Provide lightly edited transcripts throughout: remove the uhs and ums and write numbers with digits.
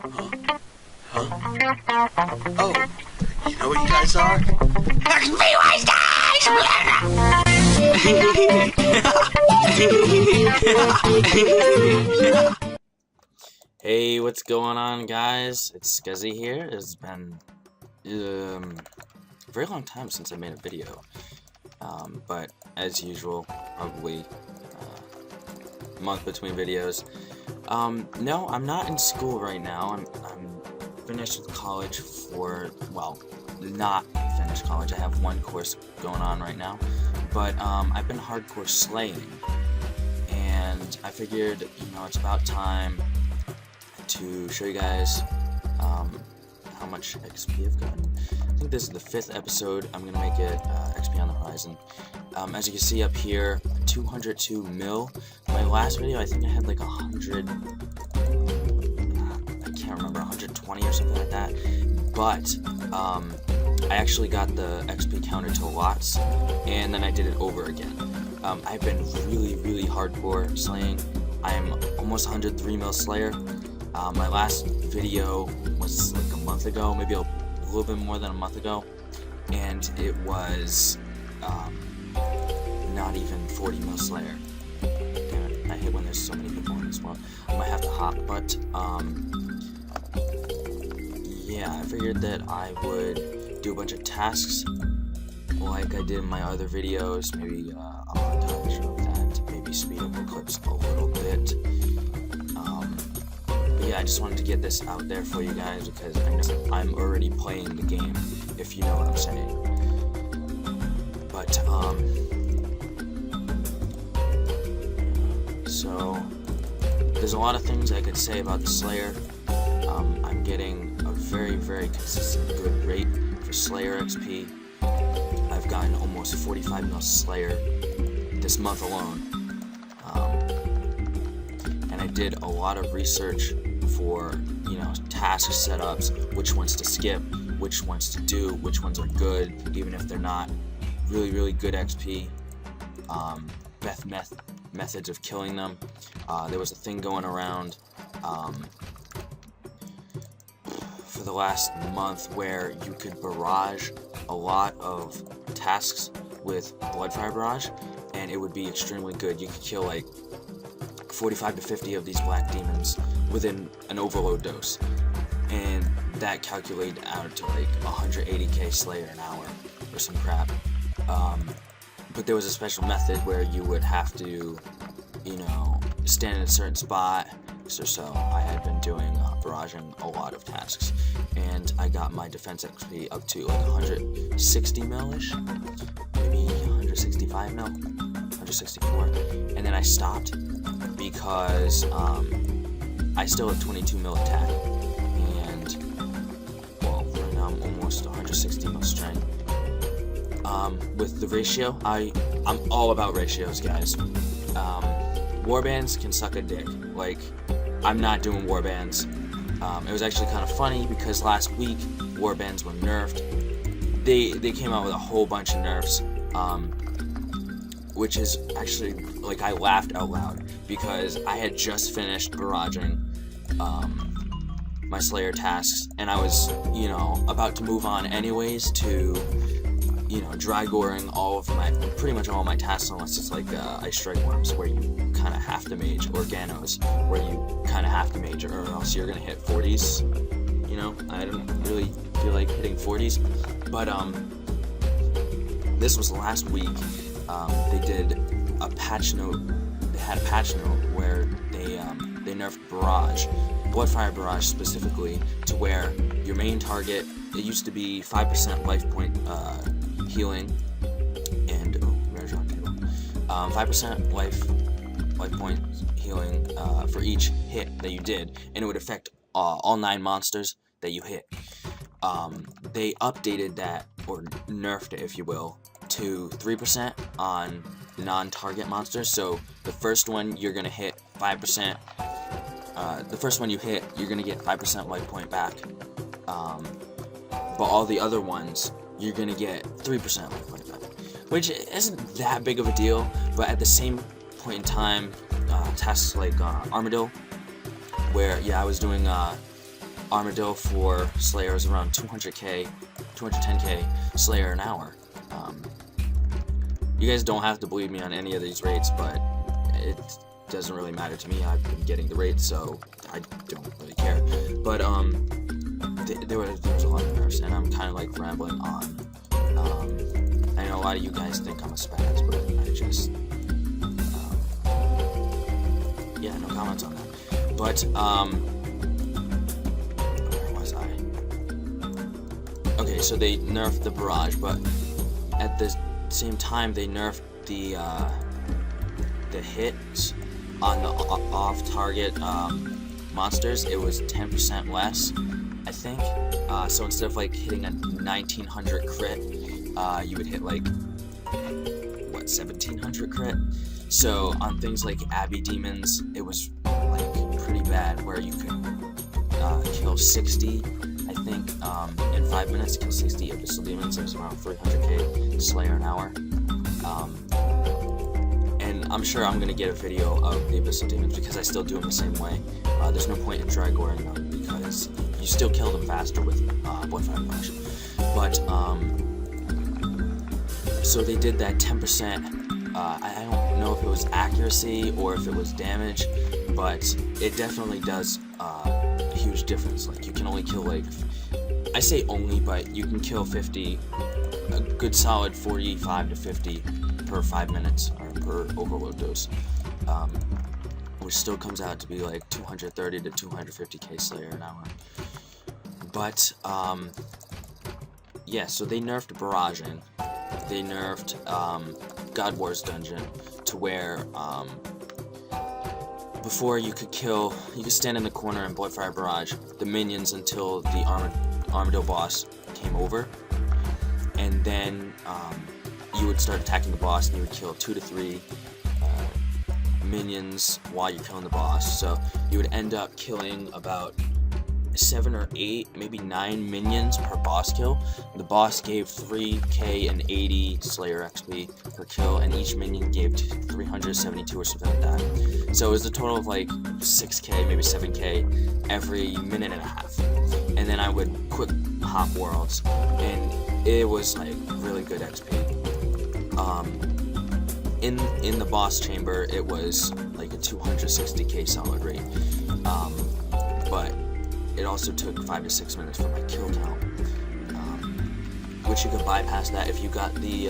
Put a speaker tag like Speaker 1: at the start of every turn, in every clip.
Speaker 1: Oh, you know what you guys are?
Speaker 2: Hey, what's going on, guys? It's Scuzzy here. It's been a very long time since I made a video, but as usual, probably a month between videos. No, I'm not in school right now. I'm finished with college for, well, not finished college. I have one course going on right now, but I've been hardcore slaying, and I figured, it's about time to show you guys how much XP I've gotten. I think this is the 5th episode. I'm gonna make it XP on the horizon. As you can see up here, 202 mil. My last video, I think I had like 100. I can't remember, 120 or something like that. But I actually got the XP counter to lots, and then I did it over again. I've been really hardcore slaying. I'm almost 103 mil slayer. My last video was like a month ago, maybe a little bit more than a month ago, and it was not even 40 mil slayer. Damn it, I hate when there's so many people in this world. I might have to hop, but yeah, I figured that I would do a bunch of tasks like I did in my other videos, maybe a montage of that, maybe speed up the clips a little bit. Yeah, I just wanted to get this out there for you guys because I know I'm already playing the game, if you know what I'm saying. But, so, there's a lot of things I could say about the Slayer. I'm getting a very consistent good rate for Slayer XP. I've gotten almost 45 mil Slayer this month alone. And I did a lot of research for, task setups, which ones to skip, which ones to do, which ones are good, even if they're not really good XP, methods of killing them. There was a thing going around for the last month where you could barrage a lot of tasks with Bloodfire Barrage, and it would be extremely good. You could kill like 45 to 50 of these black demons within an overload dose, and that calculated out to like 180k Slayer an hour or some crap. But there was a special method where you would have to, stand in a certain spot. So I had been doing barraging a lot of tasks, and I got my defense XP up to like 160 mil-ish, maybe 165 mil, 164, and then I stopped because I still have 22 mil attack, and well, right now I'm almost 160 mil strength. With the ratio, I'm all about ratios, guys. Warbands can suck a dick. Like, I'm not doing warbands. It was actually kind of funny because last week warbands were nerfed. They came out with a whole bunch of nerfs, which is actually, like, I laughed out loud because I had just finished barraging my Slayer tasks, and I was, about to move on anyways to, dry goring pretty much all my tasks, unless it's like Ice Strike Worms, where you kind of have to mage, or Ganos, where you kind of have to mage, or else you're gonna hit 40s. I don't really feel like hitting 40s, but this was last week. They did a patch note. They had a patch note where they nerfed Barrage, Bloodfire Barrage specifically, to where your main target, it used to be 5% life point healing, and 5% life point healing for each hit that you did, and it would affect all 9 monsters that you hit. They updated that, or nerfed it, if you will, to 3% on non-target monsters. So the first one you're gonna hit 5%. The first one you hit, you're gonna get 5% life point back. But all the other ones, you're gonna get 3% life point back, which isn't that big of a deal. But at the same point in time, tasks like Armadillo, where I was doing Armadillo for Slayer is around 200k, 210k Slayer an hour. You guys don't have to believe me on any of these rates, but it doesn't really matter to me. I've been getting the rates, so I don't really care. But there was a lot of nerfs, and I'm kind of like rambling on. I know a lot of you guys think I'm a spaz, but I just yeah, no comments on that. But where was I? Okay, so they nerfed the barrage, but at the same time they nerfed the hits on the off-target monsters. It was 10% less, I think. So instead of like hitting a 1900 crit, you would hit like what, 1700 crit. So on things like Abbey Demons, it was like pretty bad, where you could kill 60, I think, in 5 minutes. Kill 60 Abyssal Demons. It was around 300k Slayer an hour. And I'm sure I'm gonna get a video of the Abyssal Demons because I still do them the same way. There's no point in dry goring them because you still kill them faster with Bloodfire Barrage. But so they did that 10%. I don't know if it was accuracy or if it was damage, but it definitely does a huge difference. Like, you can only kill, like, I say only, but you can kill 50, a good solid 45 to 50 per 5 minutes, or per overload dose, which still comes out to be like 230 to 250k Slayer an hour. But yeah, so they nerfed barraging. They nerfed God Wars Dungeon to where before you could stand in the corner and Bloodfire Barrage the minions until the Armadillo boss came over, and then you would start attacking the boss, and you would kill 2 to 3 minions while you're killing the boss. So you would end up killing about 7 or 8, maybe 9 minions per boss kill. The boss gave 3k and 80 Slayer XP per kill, and each minion gave 372 or something like that. So it was a total of like 6k, maybe 7k every minute and a half. And then I would quick hop worlds, and it was like really good XP. In the boss chamber, it was like a 260k solid rate. But it also took 5 to 6 minutes for my kill count, which you could bypass that if you got the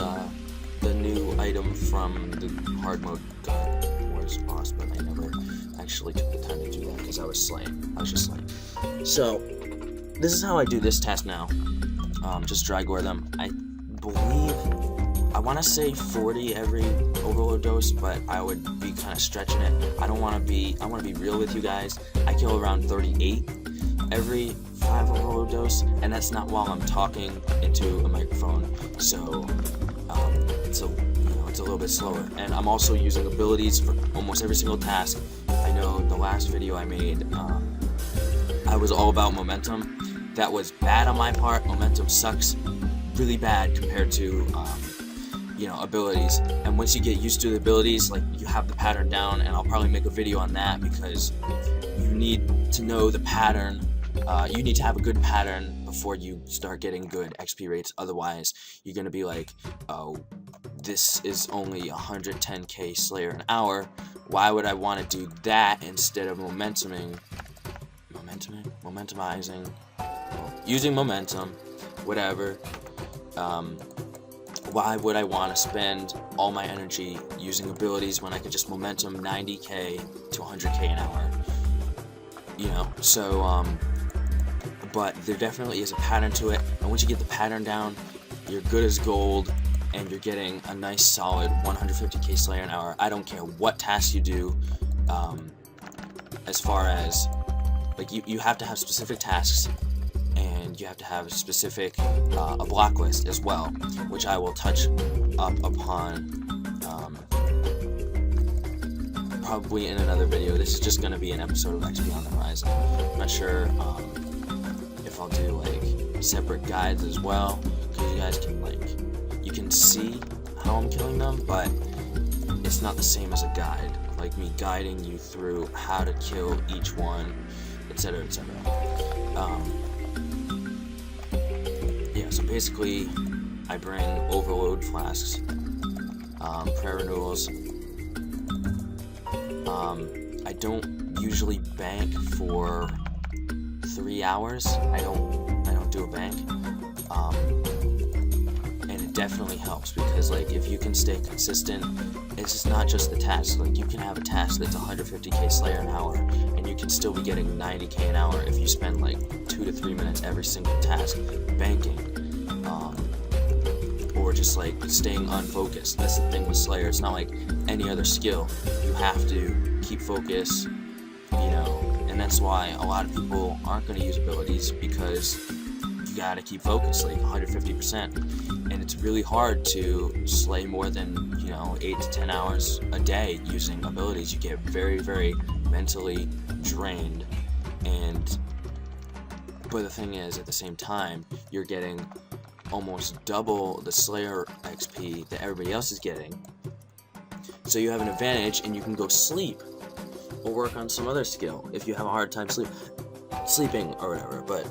Speaker 2: new item from the hard mode God Wars boss, but I never actually took the time to do that because I was slaying. I was just slaying. So this is how I do this task now. Just dry gore them. I believe, I want to say 40 every overload dose, but I would be kind of stretching it. I want to be real with you guys. I kill around 38 every 5 overload dose, and that's not while I'm talking into a microphone. So it's a little bit slower. And I'm also using abilities for almost every single task. I know the last video I made, I was all about momentum. That was bad on my part. Momentum sucks really bad compared to abilities. And once you get used to the abilities, like, you have the pattern down, and I'll probably make a video on that because you need to know the pattern. You need to have a good pattern before you start getting good XP rates. Otherwise, you're gonna be like, oh, this is only 110k Slayer an hour. Why would I want to do that instead of momentumizing, using momentum, whatever? Why would I want to spend all my energy using abilities when I could just momentum 90k to 100k an hour? So but there definitely is a pattern to it, and once you get the pattern down, you're good as gold, and you're getting a nice solid 150k Slayer an hour. I don't care what task you do, as far as, like, you have to have specific tasks, and you have to have a specific a block list as well, which I will touch up upon probably in another video. This is just going to be an episode of XP on the Horizon. I'm not sure if I'll do like separate guides as well, because you guys can, like, you can see how I'm killing them, but it's not the same as a guide, like me guiding you through how to kill each one, etc., etc. Yeah, so basically, I bring overload flasks, prayer renewals. I don't usually bank for 3 hours. I don't do a bank. And it definitely helps because, like, if you can stay consistent, it's just not just the task. Like, you can have a task that's 150k Slayer an hour, and you can still be getting 90k an hour if you spend like 2 to 3 minutes every single task banking, or just like staying unfocused. That's the thing with Slayer. It's not like any other skill. You have to keep focus, and that's why a lot of people aren't going to use abilities, because you gotta keep focused, like 150%, and it's really hard to slay more than 8 to 10 hours a day using abilities. You get very, very mentally drained, but the thing is, at the same time, you're getting almost double the Slayer XP that everybody else is getting, so you have an advantage, and you can go sleep or work on some other skill if you have a hard time sleeping or whatever. But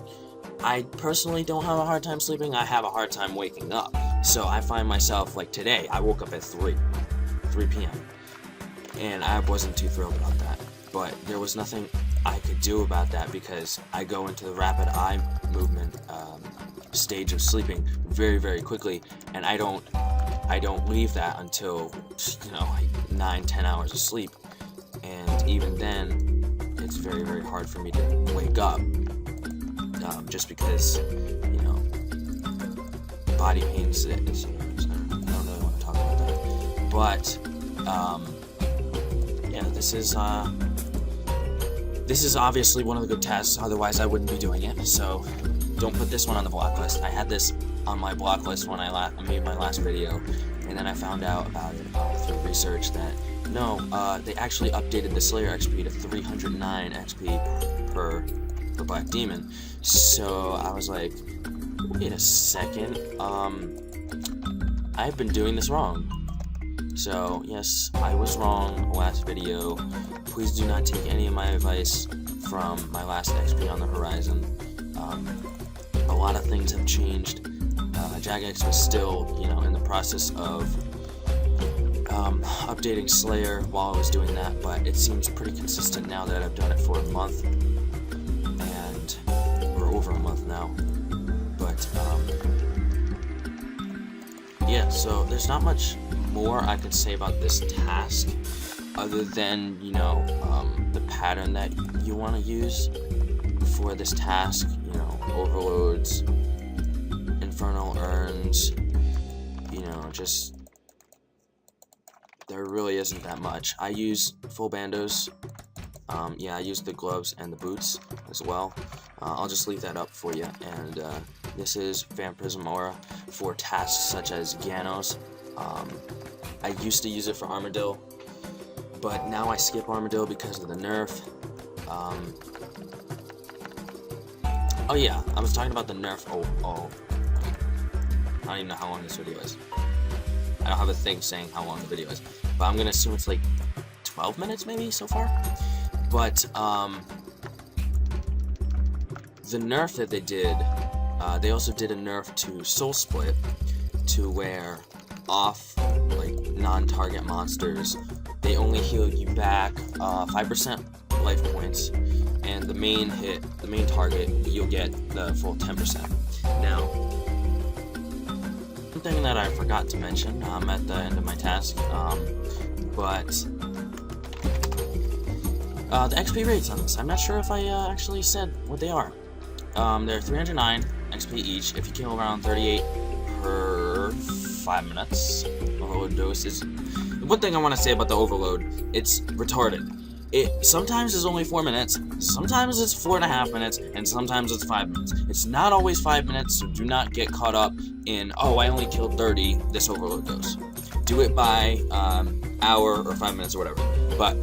Speaker 2: I personally don't have a hard time sleeping. I have a hard time waking up. So I find myself, like today, I woke up at 3 p.m. and I wasn't too thrilled about that. But there was nothing I could do about that, because I go into the rapid eye movement stage of sleeping very, very quickly, and I don't leave that until 9-10 hours of sleep, and even then it's very, very hard for me to wake up, just because body pains. I don't really want to talk about that, but yeah, this is obviously one of the good tasks, otherwise I wouldn't be doing it. So don't put this one on the block list. I had this on my block list when I made my last video, and then I found out about it through research that no, they actually updated the Slayer XP to 309 XP per Black Demon. So I was like, wait a second, I've been doing this wrong. So yes, I was wrong last video. Please do not take any of my advice from my last XP on the horizon. A lot of things have changed. Jagex was still, in the process of updating Slayer while I was doing that, but it seems pretty consistent now that I've done it for a month, or over a month now. But yeah, so there's not much more I could say about this task, other than the pattern that you want to use for this task. Overloads, infernal urns, just there really isn't that much. I use full bandos. Yeah, I use the gloves and the boots as well. I'll just leave that up for you. And this is Vampirism Aura for tasks such as Ganos. I used to use it for Armadillo, but now I skip Armadillo because of the nerf. Oh yeah, I was talking about the nerf. Oh. I don't even know how long this video is. I don't have a thing saying how long the video is, but I'm gonna assume it's like 12 minutes maybe so far. But the nerf that they did, they also did a nerf to Soul Split, to where off like non-target monsters, they only heal you back 5% life points, and the main target, you'll get the full 10%. Now, one thing that I forgot to mention at the end of my task, but the XP rates on this, I'm not sure if I actually said what they are. They're 309 XP each if you kill around 38 per 5 minutes. Overload doses. One thing I want to say about the overload, it's retarded. It sometimes is only 4 minutes, sometimes it's 4.5 minutes, and sometimes it's 5 minutes. It's not always 5 minutes, so do not get caught up in, oh, I only killed 30, this overload dose. Do it by hour or 5 minutes or whatever. But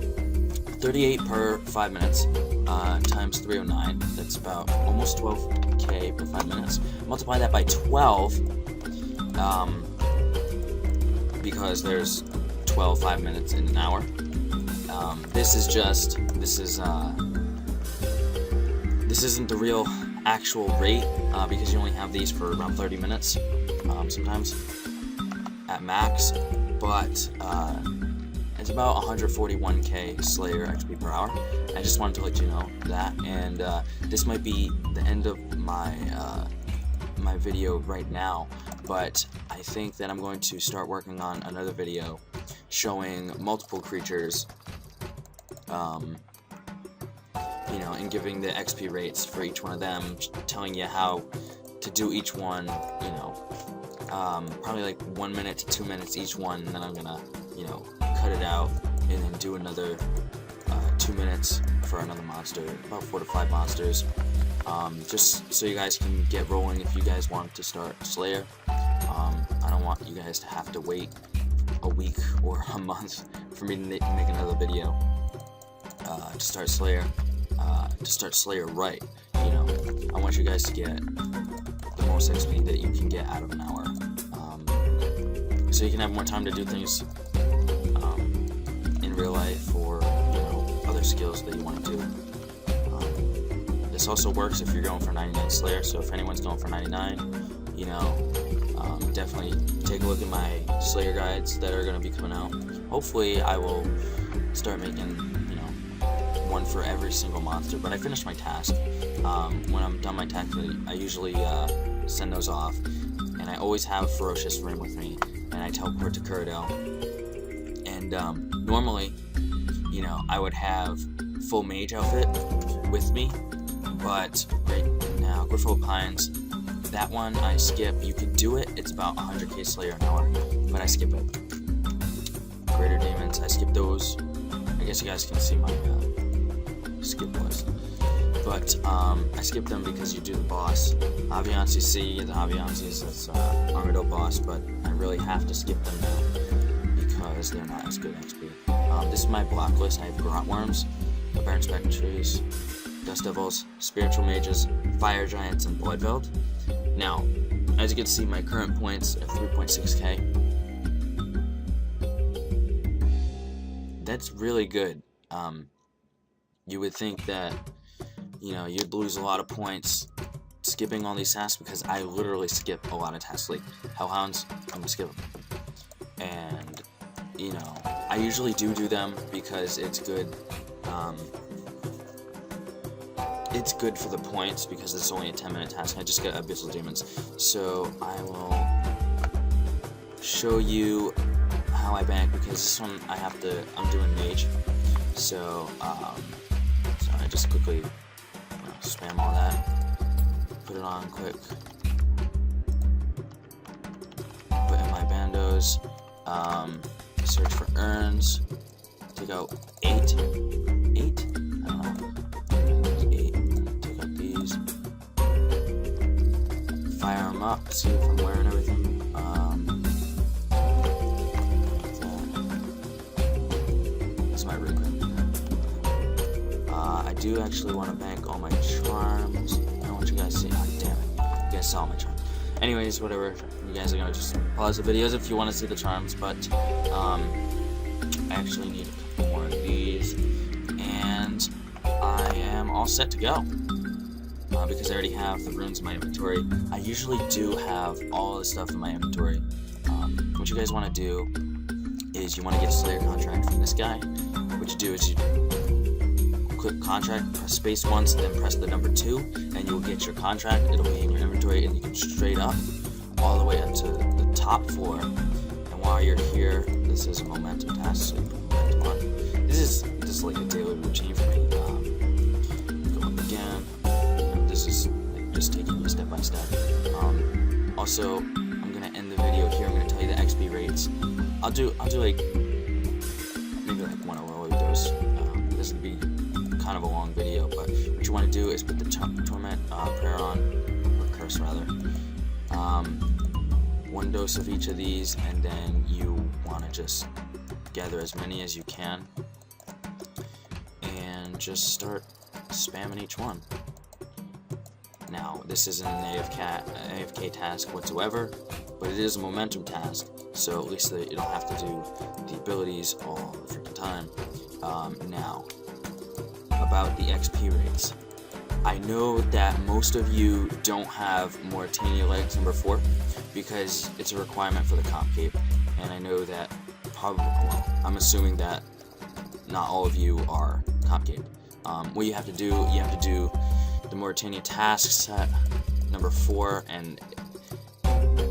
Speaker 2: 38 per 5 minutes times 309, that's about almost 12k per 5 minutes. Multiply that by 12, because there's 12 5 minutes in an hour. This isn't the real actual rate, because you only have these for around 30 minutes, sometimes at max, but it's about 141k Slayer XP per hour. I just wanted to let you know that, and this might be the end of my my video right now, but I think that I'm going to start working on another video showing multiple creatures, you know, and giving the XP rates for each one of them, telling you how to do each one, you know, probably like 1 minute to 2 minutes each one, and then I'm gonna, you know, cut it out and then do another 2 minutes for another monster, about 4 to 5 monsters, just so you guys can get rolling if you guys want to start Slayer. I don't want you guys to have to wait a week or a month for me to make another video to start Slayer. To start Slayer right, you know, I want you guys to get the most XP that you can get out of an hour, so you can have more time to do things in real life, or, you know, other skills that you want to do. This also works if you're going for 99 Slayer, so if anyone's going for 99, you know, definitely take a look at my Slayer guides that are going to be coming out. Hopefully I will start making, you know, one for every single monster, but I finished my task. When I'm done my task, I usually send those off, and I always have Ferocious Rim with me, and I teleport to Kuradel. And normally, you know, I would have full mage outfit with me, but right now, Griffo Pines, that one I skip. You can do it, it's about 100k Slayer an hour, but I skip it. Greater Demons, I skip those. I guess you guys can see my skip list. But I skip them because you do the boss. Aviancy C, the Aviancies, that's Armadillo boss, but I really have to skip them now because they're not as good XP. This is my block list. I have Grot Worms, Aberrant Spectrators, Dust Devils, Spiritual Mages, Fire Giants, and Bloodveld. Now, as you can see, my current points are 3.6k. That's really good. You would think that, you know, you'd lose a lot of points skipping all these tasks, because I literally skip a lot of tasks. Like Hellhounds, I'm gonna skip them. And, you know, I usually do them because it's good. It's good for the points because it's only a 10-minute task. I just got Abyssal Demons. So I will show you how I bank, because this one I'm doing Mage. So, so I just quickly, you know, spam all that, put it on quick, put in my bandos, search for urns, take out 8, I don't know, 8, take out these, fire them up, see if I'm wearing everything. That's my ring. I do actually want to bank all my charms. I don't want you guys to see. Oh, damn it. You guys saw my charms. Anyways, whatever. You guys are going to just pause the videos if you want to see the charms, but I actually need a couple more of these, and I am all set to go. Because I already have the runes in my inventory. I usually do have all the stuff in my inventory. What you guys want to do is you want to get a Slayer contract from this guy. What you do is you click contract, press space once, then press the number 2, and you'll get your contract. It'll be in your inventory, and you can straight up all the way up to the top floor. And while you're here, this is a momentum task, so you put momentum on. This is like a daily routine for me. Go up again. This is like just taking you step by step. Also, I'm gonna end the video here. I'm gonna tell you the XP rates. I'll do like maybe like one heroic dose. This would be kind of a long video, but what you want to do is put the torment prayer on, or curse rather. 1 dose of each of these, and then you want to just gather as many as you can, and just start spamming each one. Now, this isn't an AFK task whatsoever, but it is a momentum task, so at least you don't have to do the abilities all the freaking time. Now, about the XP rates. I know that most of you don't have Mauritania legs number 4 because it's a requirement for the comp cape, and I know that probably, well, I'm assuming that not all of you are comp cape. What you have to do the Mauritania tasks at number 4, and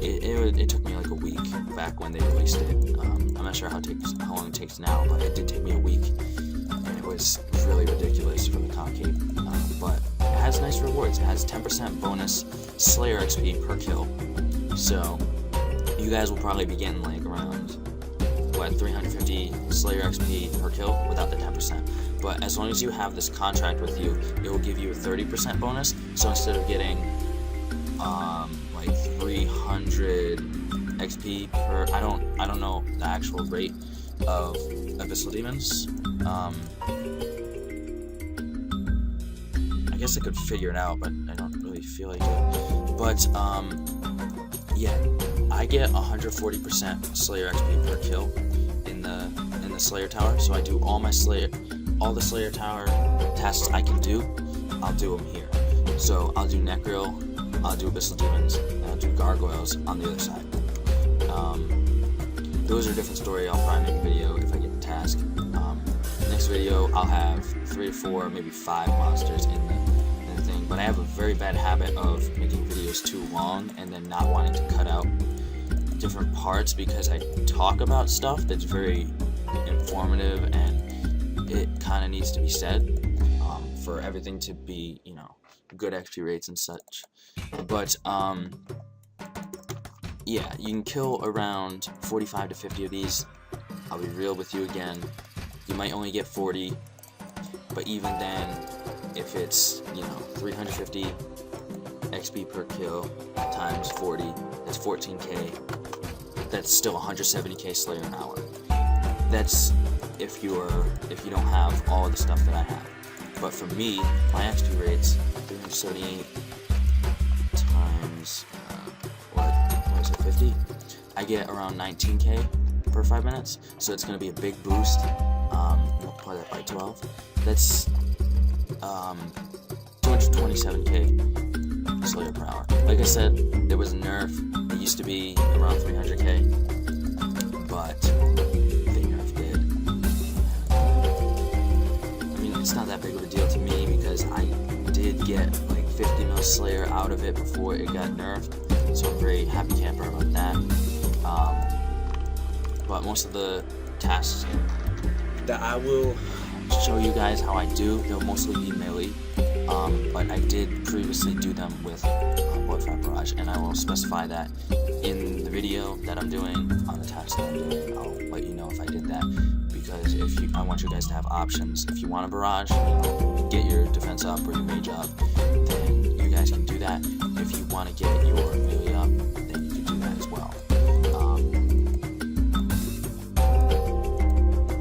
Speaker 2: it took me like a week back when they released it. I'm not sure how long it takes now, but it did take me a week, and it was really ridiculous for the comp cape. But it has nice rewards. It has 10% bonus Slayer XP per kill, so you guys will probably be getting like around 350 Slayer XP per kill without the 10%. But as long as you have this contract with you, it will give you a 30% bonus. So instead of getting like 300 XP per, I don't know the actual rate of Abyssal Demons. I guess I could figure it out, but I don't really feel like it. But yeah, I get 140% Slayer XP per kill in the Slayer Tower. So I do all the Slayer Tower tasks I can do. I'll do them here. So I'll do Necryl, I'll do Abyssal Demons, and I'll do Gargoyles on the other side. Those are different story. I'll probably make a video if I get the task. Next video, I'll have 3 or 4, maybe 5 monsters in the thing. But I have a very bad habit of making videos too long and then not wanting to cut out different parts because I talk about stuff that's very informative and it kind of needs to be said for everything to be, you know, good XP rates and such. But yeah, you can kill around 45 to 50 of these. I'll be real with you again. You might only get 40, but even then, if it's, you know, 350 XP per kill times 40, that's 14k. That's still 170k Slayer an hour. That's if you don't have all of the stuff that I have. But for me, my XP rate's 378 times what is it, 50? I get around 19k per 5 minutes, so it's gonna be a big boost. Multiply that by 12. That's 227k Slayer per hour. Like I said, there was a nerf. It used to be around 300k, but they nerfed it. I mean, it's not that big of a deal to me because I did get like 50 mil Slayer out of it before it got nerfed, so I'm very happy camper about that. But most of the tasks that I will show you guys how I do, they'll mostly be melee. But I did previously do them with Bloodfire Barrage, and I will specify that in the video that I'm doing, on the tasks that I'm doing. I'll let you know if I did that, because I want you guys to have options. If you want a barrage, you know, get your defense up or your mage up, then you guys can do that. If you want to get your melee up, then you can do that as well.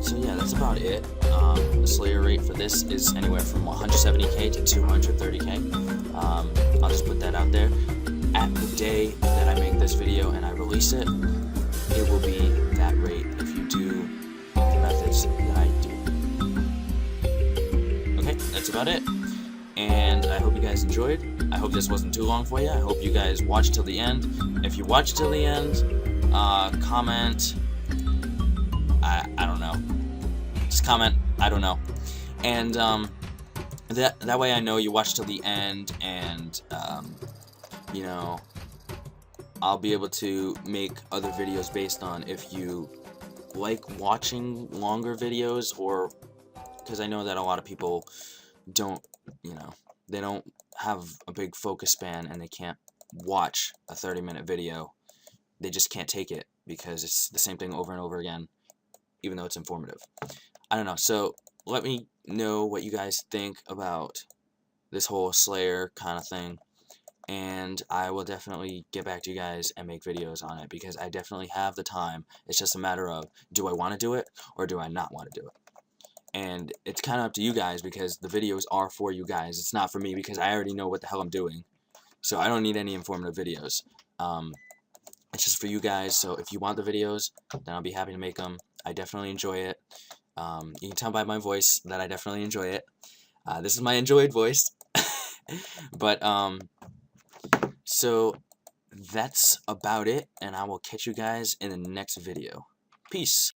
Speaker 2: So yeah, that's about it. The Slayer rate for this is anywhere from 170k to 230k. I'll just put that out there. At the day that I make this video and I release it, it will be that rate if you do the methods that I do. Okay, that's about it. And I hope you guys enjoyed. I hope this wasn't too long for you. I hope you guys watched till the end. If you watched till the end, comment. I don't know. Just comment, I don't know. And that way I know you watched till the end, and you know, I'll be able to make other videos based on if you like watching longer videos, or because I know that a lot of people don't, you know, they don't have a big focus span and they can't watch a 30-minute video. They just can't take it because it's the same thing over and over again, even though it's informative. I don't know, so let me know what you guys think about this whole Slayer kind of thing, and I will definitely get back to you guys and make videos on it, because I definitely have the time. It's just a matter of, do I want to do it or do I not want to do it? And it's kind of up to you guys, because the videos are for you guys. It's not for me, because I already know what the hell I'm doing, so I don't need any informative videos. It's just for you guys, so if you want the videos, then I'll be happy to make them. I definitely enjoy it. You can tell by my voice that I definitely enjoy it. This is my enjoyed voice. But so that's about it, and I will catch you guys in the next video. Peace.